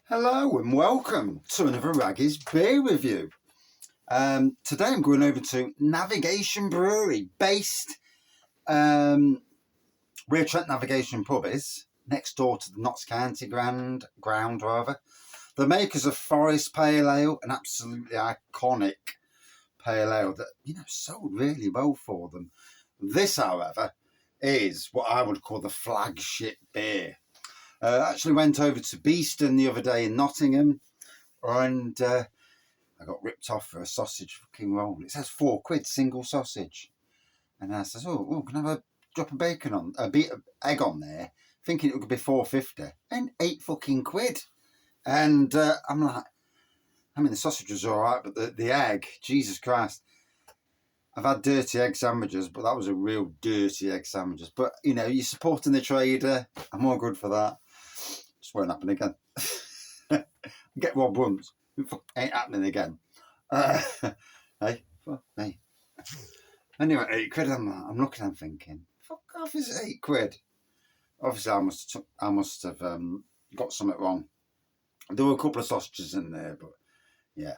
Hello and welcome to another Raggy's beer review. Today I'm going over to Navigation Brewery, based where Trent Navigation pub is, next door to the Notts County ground. The makers of Forest Pale Ale, an absolutely iconic pale ale that sold really well for them. This, however, is what I would call the flagship beer. I actually went over to Beeston the other day in Nottingham, and I got ripped off for a sausage fucking roll. It says £4 single sausage, and I says, "Oh, can I have a drop of bacon on, a bit of egg on there?" Thinking it would be £4.50, and £8 And I'm like, the sausage was all right, but the egg, Jesus Christ! I've had dirty egg sandwiches, but that was a real dirty egg sandwiches. But you're supporting the trader. I'm all good for that. Just won't happen again. Get robbed once. Ain't happening again. Hey. Anyway, £8. I'm looking, I'm thinking, fuck off, is it £8? Obviously, I must have got something wrong. There were a couple of sausages in there, but yeah.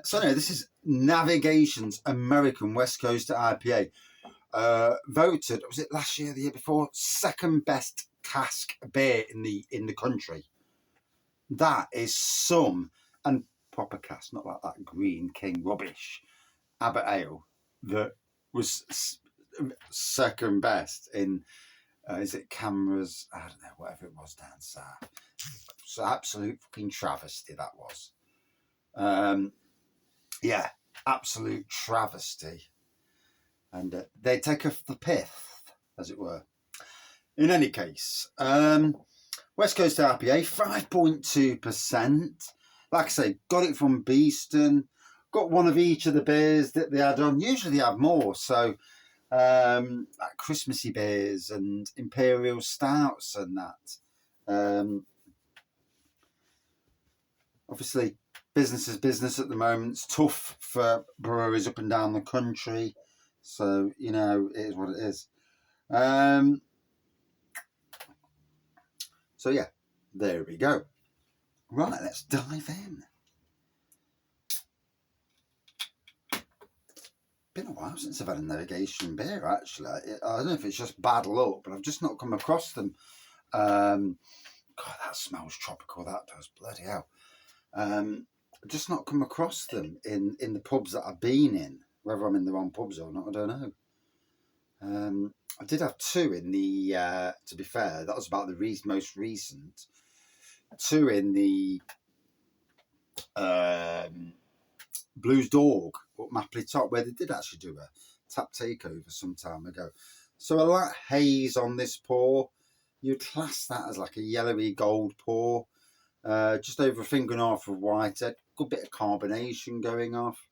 So anyway, this is Navigation's American West Coast IPA. Voted, was it last year, the year before, second best cask beer in the country. That is some, and proper cask, not like that Green King rubbish Abbott Ale that was second best in, is it Cameras? I don't know, whatever it was down south. It's an absolute fucking travesty, that was. Yeah, absolute travesty. And they take off the pith, as it were. In any case, West Coast IPA, 5.2%. Like I say, got it from Beeston. Got one of each of the beers that they had on. Usually they have more. So, like Christmassy beers and Imperial Stouts and that. Obviously, business is business at the moment. It's tough for breweries up and down the country. So, it is what it is. So, yeah, there we go. Right, let's dive in. Been a while since I've had a Navigation beer, actually. I don't know if it's just bad luck, but I've just not come across them. God, that smells tropical, that does. Bloody hell. I've just not come across them in the pubs that I've been in. Whether I'm in the wrong pubs or not, I don't know. I did have two in the, to be fair, that was about the most recent. Two in the Blues Dog up Mapley Top, where they did actually do a tap takeover some time ago. So a light haze on this pour. You'd class that as like a yellowy gold pour. Just over a finger and a half of white. A good bit of carbonation going off.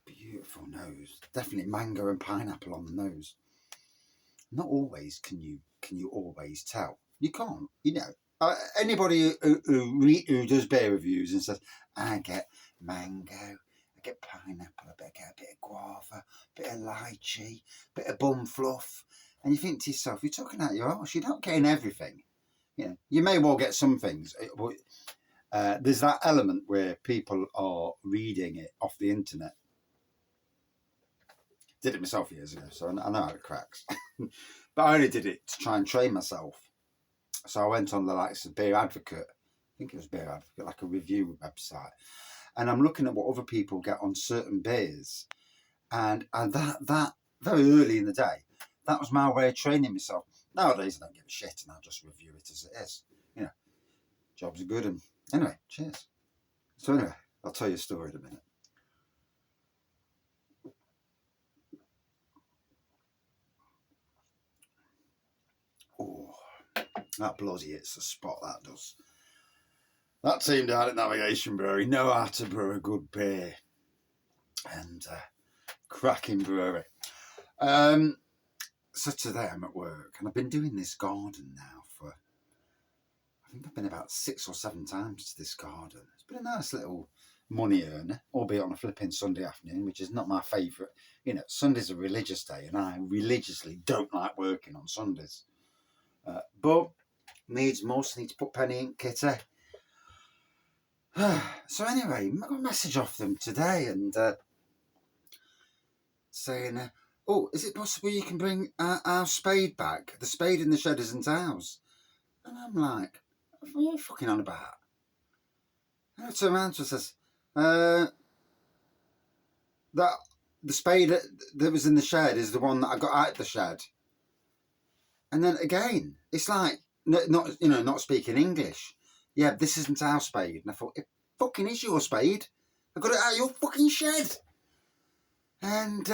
Beautiful nose. Definitely mango and pineapple on the nose. Not always can you always tell. You can't. Anybody who does beer reviews and says, I get mango, I get pineapple, I get a bit of guava, a bit of lychee, a bit of bum fluff, and you think to yourself, you're talking out your arse. You're not getting everything. You may well get some things, but there's that element where people are reading it off the internet. Did it myself years ago, so I know how it cracks. But I only did it to try and train myself. So I went on the likes of Beer Advocate. I think it was Beer Advocate, like a review website. And I'm looking at what other people get on certain beers. And that very early in the day, that was my way of training myself. Nowadays, I don't give a shit and I just review it as it is. Jobs are good. And anyway, cheers. So anyway, I'll tell you a story in a minute. Oh, that bloody hits the spot, that does. That team down at Navigation Brewery know how to brew a good beer. And cracking brewery. So today I'm at work and I've been doing this garden now for, I think I've been about 6 or 7 times to this garden. It's been a nice little money earner, albeit on a flipping Sunday afternoon, which is not my favourite. Sunday's a religious day and I religiously don't like working on Sundays. But needs must, need to put penny in kitty. So anyway, I got a message off them today and saying, oh, is it possible you can bring our spade back? The spade in the shed isn't ours. And I'm like, what are you fucking on about? And I turn around to her and says, that the spade that was in the shed is the one that I got out of the shed. And then again, it's like, not speaking English. Yeah, this isn't our spade. And I thought, it fucking is your spade. I got it out of your fucking shed. And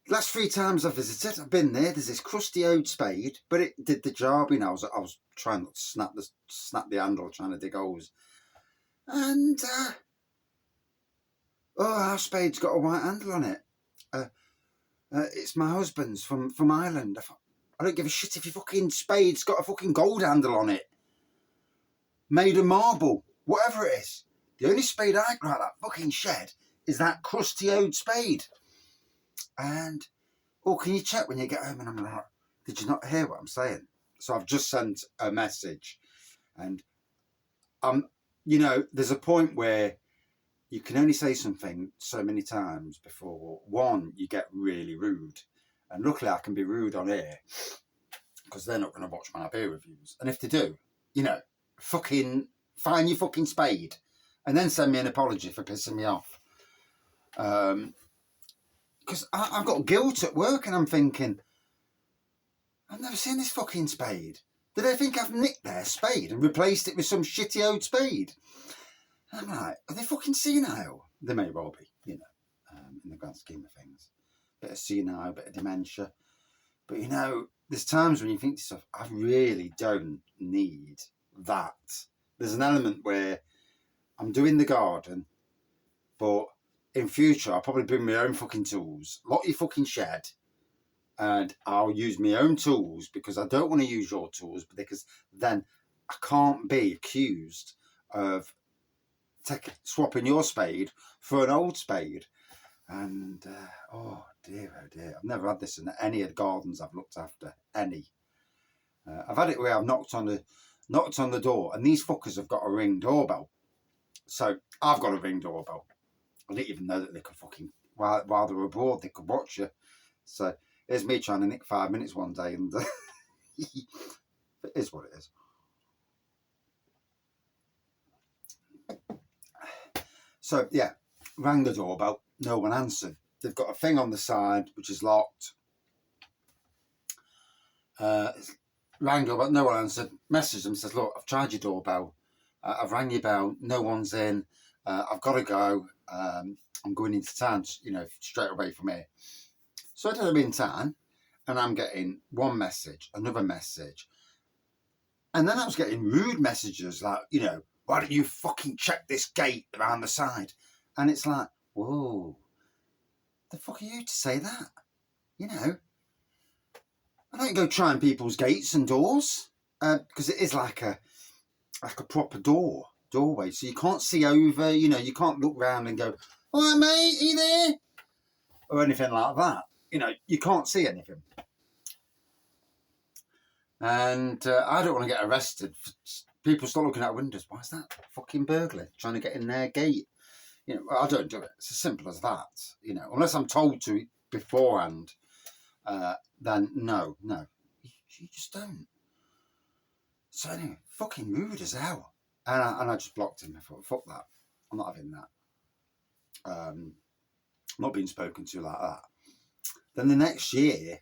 last 3 times I've visited, I've been there. There's this crusty old spade, but it did the job. I was trying not to snap the handle, trying to dig holes. And our spade's got a white handle on it. It's my husband's from Ireland. I don't give a shit if your fucking spade's got a fucking gold handle on it. Made of marble, whatever it is. The only spade I got out of that fucking shed is that crusty old spade. And, can you check when you get home? And I'm like, did you not hear what I'm saying? So I've just sent a message. And, there's a point where you can only say something so many times before, one, you get really rude. And luckily I can be rude on air because they're not going to watch my beer reviews. And if they do, fucking find your fucking spade and then send me an apology for pissing me off. Because I've got guilt at work and I'm thinking, I've never seen this fucking spade. Do they think I've nicked their spade and replaced it with some shitty old spade? And I'm like, are they fucking senile? They may well be, in the grand scheme of things. Bit of senile, bit of dementia. But, there's times when you think to yourself, I really don't need that. There's an element where I'm doing the garden, but in future, I'll probably bring my own fucking tools, lock your fucking shed, and I'll use my own tools because I don't want to use your tools because then I can't be accused of swapping your spade for an old spade. And, oh dear. I've never had this in any of the gardens I've looked after, any. I've had it where I've knocked on the door and these fuckers have got a Ring doorbell. So I've got a Ring doorbell. I didn't even know that they could fucking, while they were abroad, they could watch you. So here's me trying to nick 5 minutes one day and it is what it is. So yeah, rang the doorbell, no one answered. They've got a thing on the side which is locked. Rang doorbell, no one answered. Messaged them, says, look, I've tried your doorbell. I've rang your bell, no one's in. I've got to go. I'm going into town, straight away from here. So I don't know in town, and I'm getting one message, another message. And then I was getting rude messages like, why don't you fucking check this gate around the side? And it's like, whoa, the fuck are you to say that? I don't go trying people's gates and doors because it is like a proper doorway. So you can't see over, you can't look round and go, all right, mate, are you there? Or anything like that. You can't see anything. And I don't want to get arrested. People start looking out windows. Why is that fucking burglar trying to get in their gate? I don't do it. It's as simple as that. Unless I'm told to beforehand, then no. You just don't. So anyway, fucking rude as hell. And I just blocked him. I thought, fuck that. I'm not having that. I'm not being spoken to like that. Then the next year,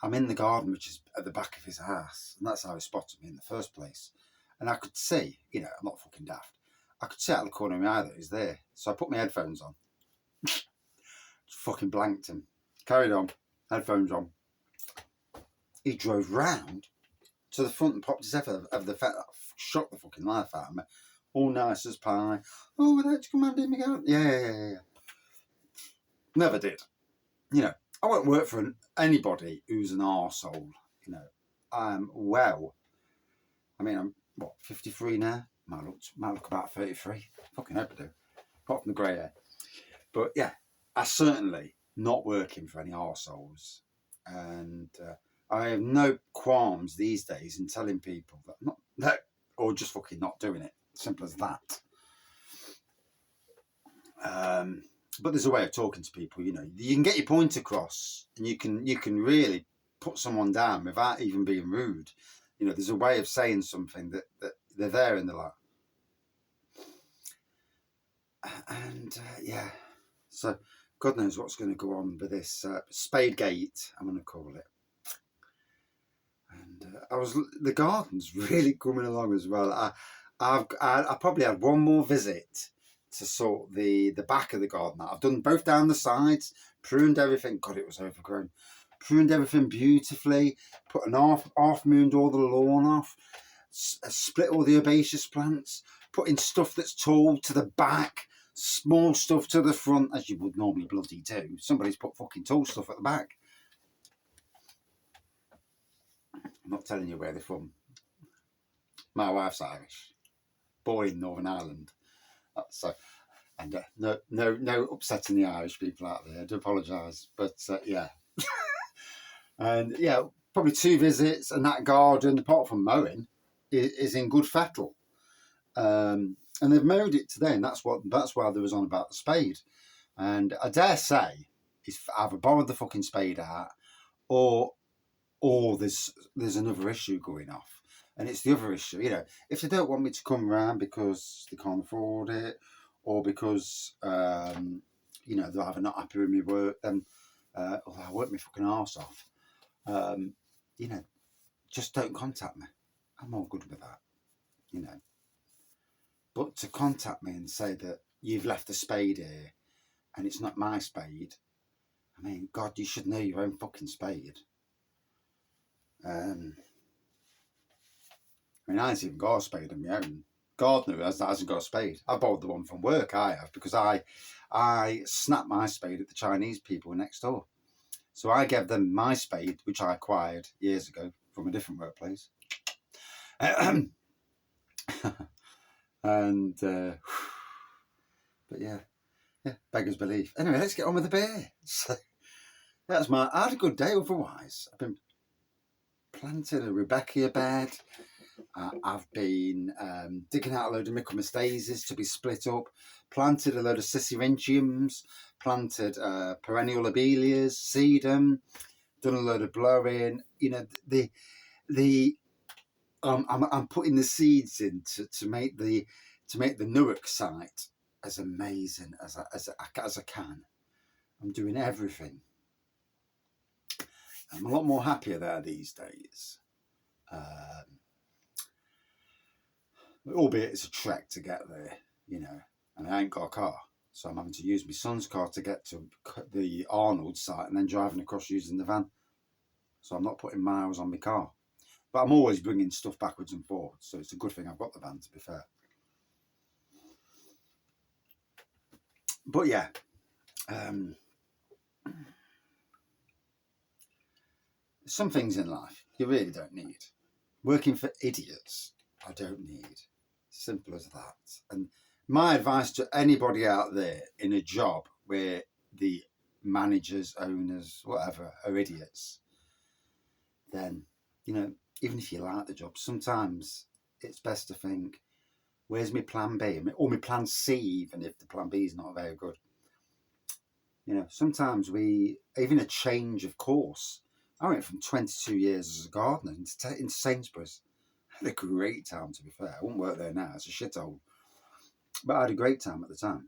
I'm in the garden, which is at the back of his house. And that's how he spotted me in the first place. And I could see, I'm not fucking daft. I could see out of the corner of my eye that he was there. So I put my headphones on. Just fucking blanked him. Carried on. Headphones on. He drove round to the front and popped his head over the fact that I shot the fucking life out of me. All nice as pie. Oh, would I like to come and do me garden? Yeah. Never did. I won't work for anybody who's an arsehole. I'm 53 now. Might look about 33. Fucking hope I do. Apart from the grey hair. But yeah, I certainly not working for any arseholes. And I have no qualms these days in telling people that or just fucking not doing it. Simple as that. But there's a way of talking to people. You can get your point across, and you can really put someone down without even being rude. There's a way of saying something that they're there in the light. And yeah, so God knows what's going to go on with this SpadeGate, I'm going to call it. And the garden's really coming along as well. I probably had one more visit to sort the back of the garden out. I've done both down the sides, pruned everything. God, it was overgrown. Pruned everything beautifully. Put an half mooned all the lawn off. Split all the herbaceous plants. Put in stuff that's tall to the back. Small stuff to the front, as you would normally bloody do. Somebody's put fucking tall stuff at the back. I'm not telling you where they're from. My wife's Irish, born in Northern Ireland. So, and no upsetting the Irish people out there. I do apologise, but yeah, and yeah, probably 2 visits, and that garden, apart from mowing, is in good fettle. And they've mowed it today, and that's why there was on about the spade. And I dare say, it's either borrowed the fucking spade out, or there's another issue going off. And it's the other issue, if they don't want me to come around because they can't afford it, or because, they're either not happy with me work, then I work my fucking arse off. Just don't contact me. I'm all good with that, But to contact me and say that you've left a spade here and it's not my spade, I mean, God, you should know your own fucking spade. I ain't even got a spade of my own. Gardener hasn't got a spade. I borrowed the one from work, I have, because I snapped my spade at the Chinese people next door. So I gave them my spade, which I acquired years ago from a different workplace. And, but yeah, beggars belief. Anyway, let's get on with the beer. So, I had a good day otherwise. I've been planting a Rebecca bed. I've been digging out a load of Michaelmastasias to be split up, planted a load of Cicerentiums, planted perennial lobelias, sedum, done a load of blowing. I'm putting the seeds in to make the Newark site as amazing as I can. I'm doing everything. I'm a lot more happier there these days. Albeit it's a trek to get there, and I ain't got a car. So I'm having to use my son's car to get to the Arnold site and then driving across using the van. So I'm not putting miles on my car. But I'm always bringing stuff backwards and forwards. So it's a good thing I've got the van, to be fair. But yeah. Some things in life you really don't need. Working for idiots, I don't need. Simple as that. And my advice to anybody out there in a job where the managers, owners, whatever, are idiots, then, even if you like the job, sometimes it's best to think, where's my plan B? Or my plan C, even if the plan B is not very good. Sometimes even a change of course. I went from 22 years as a gardener into Sainsbury's. I had a great time, to be fair. I wouldn't work there now. It's a shithole. But I had a great time at the time.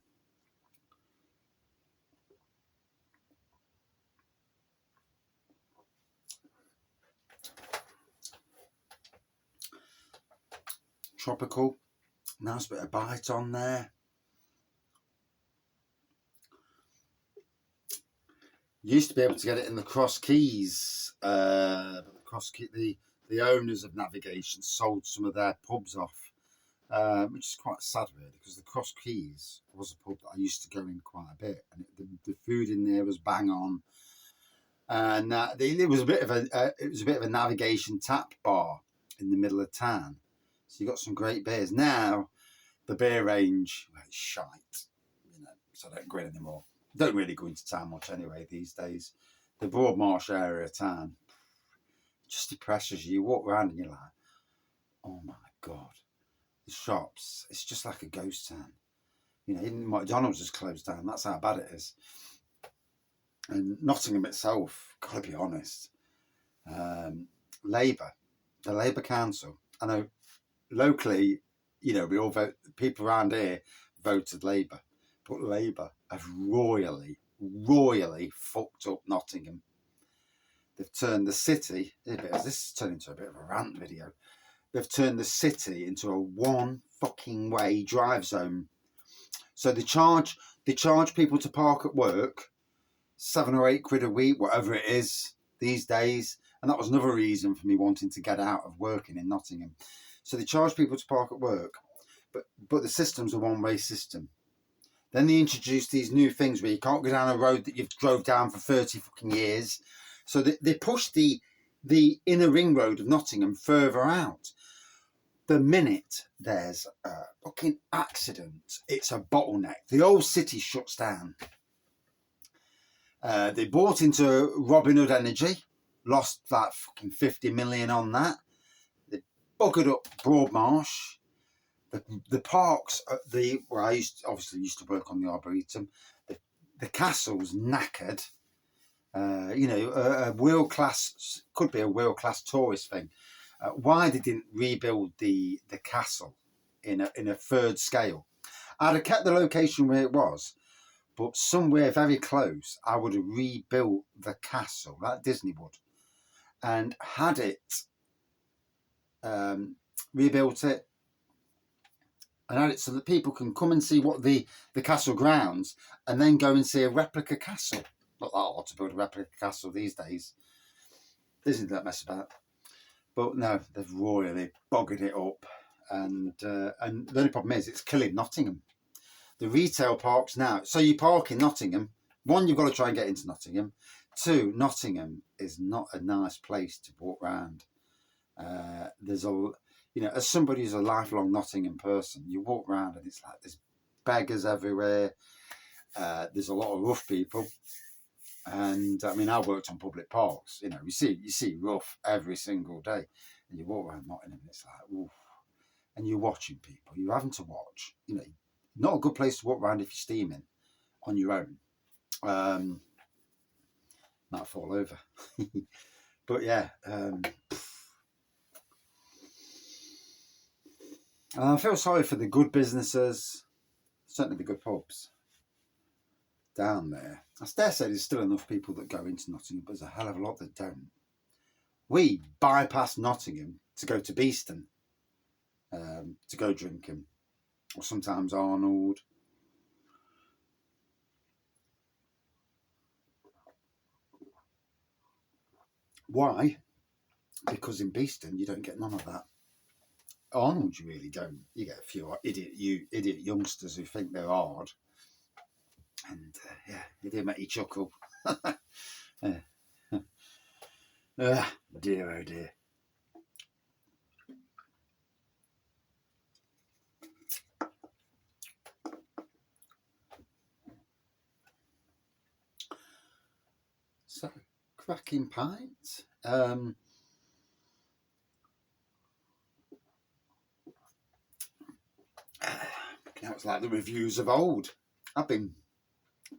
Tropical. Nice bit of bite on there. You used to be able to get it in the Cross Keys. But the owners of Navigation sold some of their pubs off. Which is quite sad, really, because the Cross Keys was a pub that I used to go in quite a bit, and the food in there was bang on, and it was a bit of a Navigation tap bar in the middle of town, so you got some great beers. Now the beer range, well, it's shite, so I don't go in anymore. Don't really go into town much anyway these days. The Broadmarsh area of town, just depresses you. You walk around and you're like, oh my God, the shops, it's just like a ghost town. You know, even McDonald's has closed down. That's how bad it is. And Nottingham itself, gotta be honest, Labour, the Labour Council, I know locally, you know, we all vote, people around here voted Labour, but Labour have royally fucked up Nottingham. They've turned the city, this is turning into a bit of a rant video, they've turned the city into a one fucking way drive zone. So they charge people to park at work, £7 or £8 a week, whatever it is these days. And that was another reason for me wanting to get out of working in Nottingham. So they charge people to park at work, but the system's a one-way system. Then they introduced these new things where you can't go down a road that you've drove down for 30 fucking years. So they pushed the inner ring road of Nottingham further out. The minute there's a fucking accident, it's a bottleneck. The whole city shuts down. They bought into Robin Hood Energy, lost like fucking 50 million on that. They buggered up Broadmarsh. The parks, where I used to work on the Arboretum. The castle's knackered. You know, a world class, could be a world class tourist thing. Why they didn't rebuild the castle in a third scale? I'd have kept the location where it was, but somewhere very close, I would have rebuilt the castle like Disney would, and had it rebuilt it, and had it so that people can come and see what the castle grounds, and then go and see a replica castle. Not that hard to build a replica castle these days. Disney don't mess about. But no, they've royally boggered it up, and the only problem is it's killing Nottingham. The retail parks now. So you park in Nottingham. One, you've got to try and get into Nottingham. Two, Nottingham is not a nice place to walk around. There's as somebody who's a lifelong Nottingham person, you walk around and it's like there's beggars everywhere. There's a lot of rough people. And I mean, I worked on public parks. You know, you see rough every single day, and you walk around Nottingham, and it's like, oof. And you're watching people. You're having to watch. You know, not a good place to walk around if you're steaming on your own. Might fall over. But yeah, I feel sorry for the good businesses, certainly the good pubs down there. I dare say there's still enough people that go into Nottingham, but there's a hell of a lot that don't. We bypass Nottingham to go to Beeston, to go drinking, or sometimes Arnold. Why? Because in Beeston you don't get none of that. Arnold you really don't. You get a few idiot youngsters who think they're hard. And yeah, it did make you chuckle. Dear, oh dear. So, cracking pint. Now it's like the reviews of old. I've been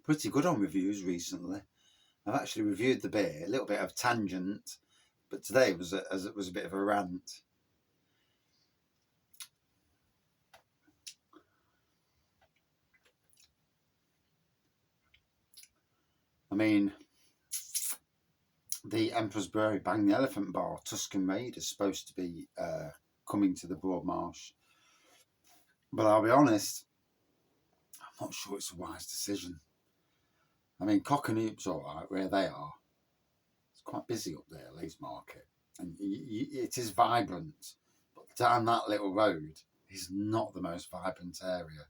pretty good on reviews recently. I've actually reviewed the beer, a little bit of tangent, but today was a bit of a rant. I mean, the Emperor's Brewery Bang the Elephant Bar Tuscan Raid is supposed to be coming to the Broadmarsh, but I'll be honest, I'm not sure it's a wise decision. I mean, Cockanoop's all right where they are. It's quite busy up there, Leeds Market, and it is vibrant. But down that little road is not the most vibrant area.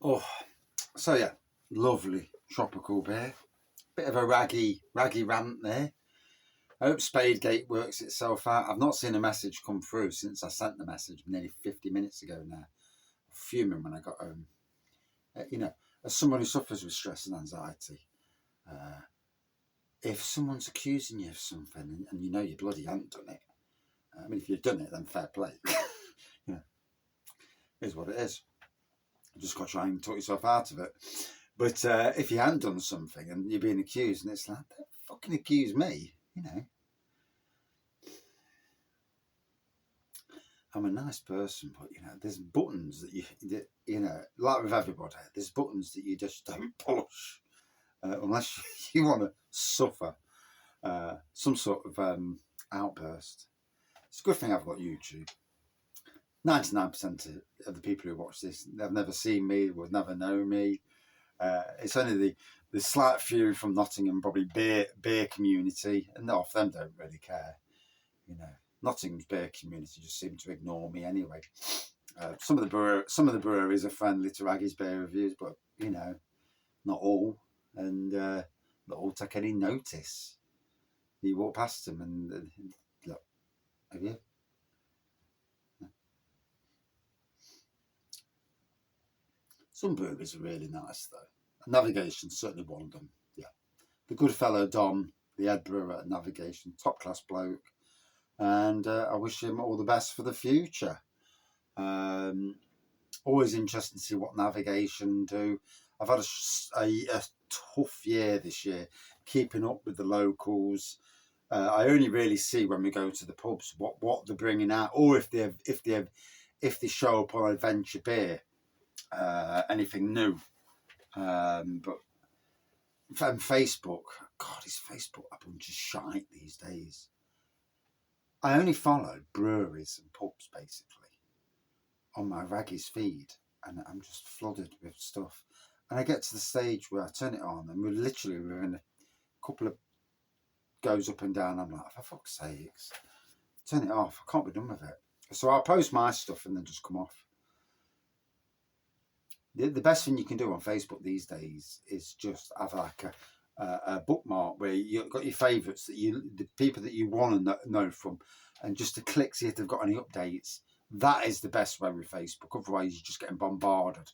Oh, so yeah, lovely tropical beer. Bit of a raggy rant there. I hope SpadeGate works itself out. I've not seen a message come through since I sent the message nearly 50 minutes ago now. I'm fuming when I got home. You know, as someone who suffers with stress and anxiety, if someone's accusing you of something and you know you bloody haven't done it, I mean, if you've done it, then fair play. You know, it is what it is. You just got to try and talk yourself out of it. But if you hadn't done something and you're being accused, and it's like, don't fucking accuse me, you know. I'm a nice person, but, you know, there's buttons that you know, like with everybody, there's buttons that you just don't push unless you want to suffer some sort of outburst. It's a good thing I've got YouTube. 99% of the people who watch this, they've never seen me, would never know me. It's only the slight few from Nottingham, probably beer community, and half them don't really care. You know, Nottingham's beer community just seem to ignore me anyway. Some of the breweries are friendly to Raggy's beer reviews, but you know, not all, and not all take any notice. You walk past them and look, have you? Some breweries are really nice though. Navigation's certainly one of them. Yeah, the good fellow Dom, the head brewer at Navigation, top class bloke, and I wish him all the best for the future. Always interesting to see what Navigation do. I've had a tough year this year, keeping up with the locals. I only really see when we go to the pubs what they're bringing out, or if they show up on Adventure Beer, anything new. But from Facebook, God, is Facebook a bunch of shite these days? I only follow breweries and pubs basically on my Raggy's feed, and I'm just flooded with stuff. And I get to the stage where I turn it on, and we're in a couple of goes up and down. I'm like, for fuck's sakes, turn it off. I can't be done with it. So I'll post my stuff and then just come off. The best thing you can do on Facebook these days is just have like a bookmark where you've got your favourites, the people that you want to know from, and just to click see if they've got any updates. That is the best way with Facebook. Otherwise, you're just getting bombarded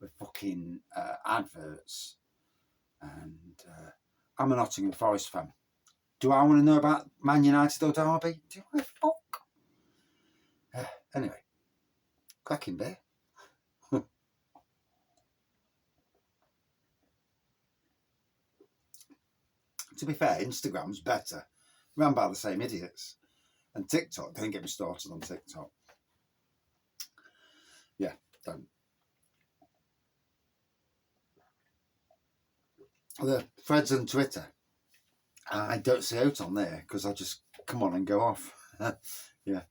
with fucking adverts. And I'm a Nottingham Forest fan. Do I want to know about Man United or Derby? Do I? Fuck. Anyway, cracking beer. To be fair, Instagram's better. Run by the same idiots. And TikTok, don't get me started on TikTok. Yeah, don't. The threads on Twitter, I don't say out on there because I just come on and go off. Yeah,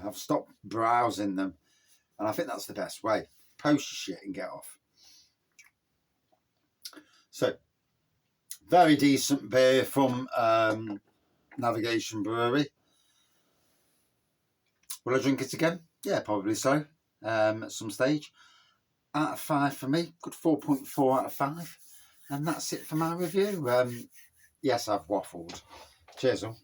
I've stopped browsing them, and I think that's the best way. Post your shit and get off. So, very decent beer from Navigation Brewery. Will I drink it again? Yeah, probably so. At some stage. Out of 5 for me. Good 4.4 out of 5. And that's it for my review. Yes, I've waffled. Cheers, all.